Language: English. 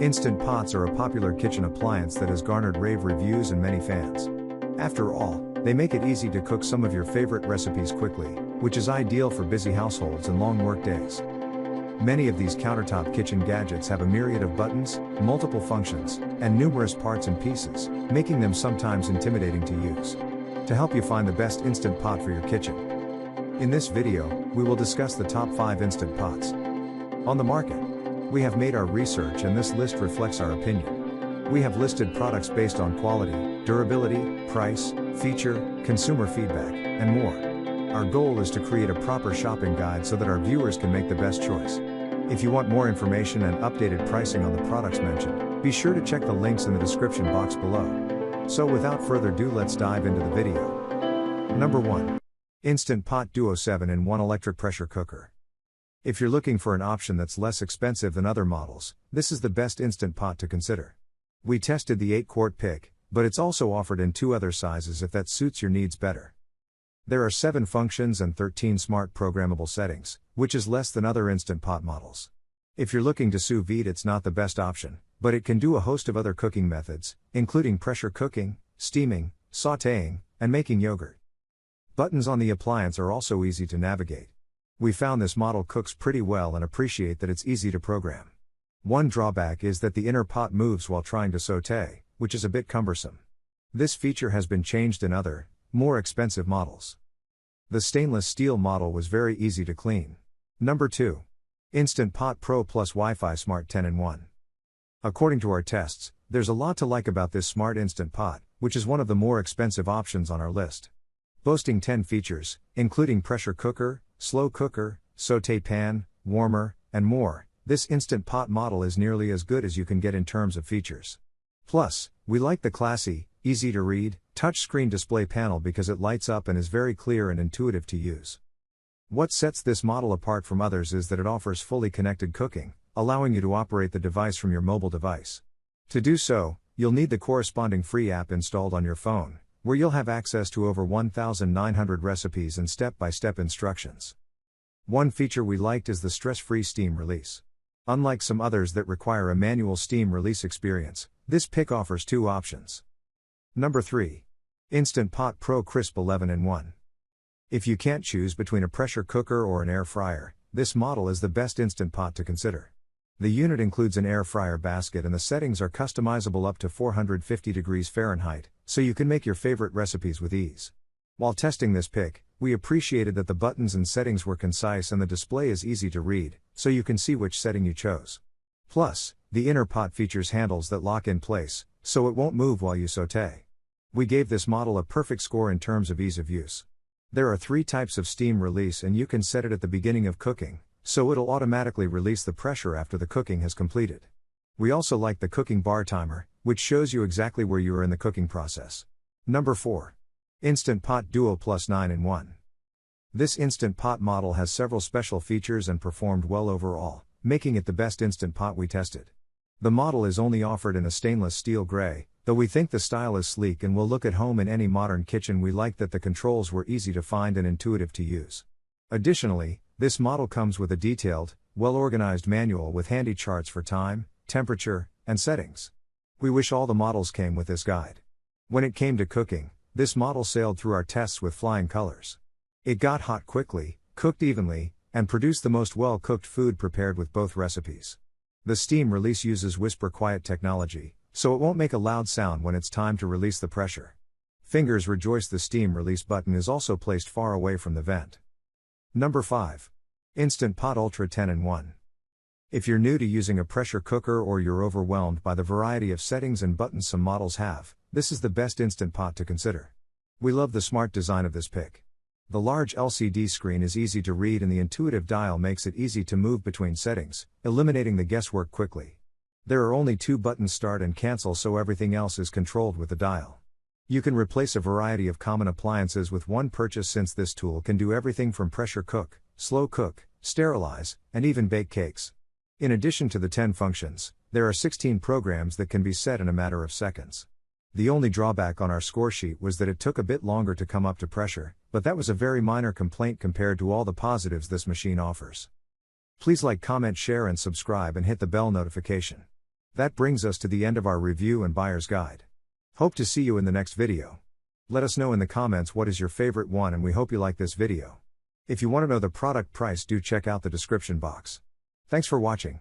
Instant Pots are a popular kitchen appliance that has garnered rave reviews and many fans. After all, they make it easy to cook some of your favorite recipes quickly, which is ideal for busy households and long work days. Many of these countertop kitchen gadgets have a myriad of buttons, multiple functions, and numerous parts and pieces, making them sometimes intimidating to use. To help you find the best Instant Pot for your kitchen. In this video, we will discuss the top 5 Instant Pots on the market. We have made our research and this list reflects our opinion. We have listed products based on quality, durability, price, feature, consumer feedback, and more. Our goal is to create a proper shopping guide so that our viewers can make the best choice. If you want more information and updated pricing on the products mentioned, be sure to check the links in the description box below. So without further ado, let's dive into the video. Number 1. Instant Pot Duo 7-in-1 Electric Pressure Cooker. If you're looking for an option that's less expensive than other models, this is the best Instant Pot to consider. We tested the 8-quart pick, but it's also offered in 2 other sizes if that suits your needs better. There are 7 functions and 13 smart programmable settings, which is less than other Instant Pot models. If you're looking to sous vide, it's not the best option, but it can do a host of other cooking methods, including pressure cooking, steaming, sautéing, and making yogurt. Buttons on the appliance are also easy to navigate. We found this model cooks pretty well and appreciate that it's easy to program. One drawback is that the inner pot moves while trying to sauté, which is a bit cumbersome. This feature has been changed in other, more expensive models. The stainless steel model was very easy to clean. Number 2. Instant Pot Pro Plus Wi-Fi Smart 10-in-1. According to our tests, there's a lot to like about this smart Instant Pot, which is one of the more expensive options on our list. Boasting 10 features, including pressure cooker, slow cooker, sauté pan, warmer, and more, this Instant Pot model is nearly as good as you can get in terms of features. Plus, we like the classy, easy to read, touchscreen display panel because it lights up and is very clear and intuitive to use. What sets this model apart from others is that it offers fully connected cooking, allowing you to operate the device from your mobile device. To do so, you'll need the corresponding free app installed on your phone, where you'll have access to over 1,900 recipes and step-by-step instructions. One feature we liked is the stress-free steam release. Unlike some others that require a manual steam release experience, this pick offers 2 options. Number 3. Instant Pot Pro Crisp 11-in-1. If you can't choose between a pressure cooker or an air fryer, this model is the best Instant Pot to consider. The unit includes an air fryer basket and the settings are customizable up to 450 degrees Fahrenheit, so you can make your favorite recipes with ease. While testing this pick, we appreciated that the buttons and settings were concise and the display is easy to read, so you can see which setting you chose. Plus, the inner pot features handles that lock in place, so it won't move while you sauté. We gave this model a perfect score in terms of ease of use. There are 3 types of steam release and you can set it at the beginning of cooking, so it'll automatically release the pressure after the cooking has completed. We also like the cooking bar timer, which shows you exactly where you are in the cooking process. Number 4. Instant Pot Duo Plus 9-in-1. This Instant Pot model has several special features and performed well overall, making it the best Instant Pot we tested. The model is only offered in a stainless steel gray, though we think the style is sleek and will look at home in any modern kitchen. We like that the controls were easy to find and intuitive to use. Additionally, this model comes with a detailed, well-organized manual with handy charts for time, temperature, and settings. We wish all the models came with this guide. When it came to cooking, this model sailed through our tests with flying colors. It got hot quickly, cooked evenly, and produced the most well-cooked food prepared with both recipes. The steam release uses whisper quiet technology, so it won't make a loud sound when it's time to release the pressure. Fingers rejoice, the steam release button is also placed far away from the vent. Number 5. Instant Pot Ultra 10-in-1. If you're new to using a pressure cooker or you're overwhelmed by the variety of settings and buttons some models have, this is the best Instant Pot to consider. We love the smart design of this pick. The large LCD screen is easy to read and the intuitive dial makes it easy to move between settings, eliminating the guesswork quickly. There are only 2 buttons, start and cancel, so everything else is controlled with the dial. You can replace a variety of common appliances with one purchase since this tool can do everything from pressure cook, slow cook, sterilize, and even bake cakes. In addition to the 10 functions, there are 16 programs that can be set in a matter of seconds. The only drawback on our score sheet was that it took a bit longer to come up to pressure, but that was a very minor complaint compared to all the positives this machine offers. Please like, comment, share and subscribe and hit the bell notification. That brings us to the end of our review and buyer's guide. Hope to see you in the next video. Let us know in the comments what is your favorite one, and we hope you like this video. If you want to know the product price, do check out the description box. Thanks for watching.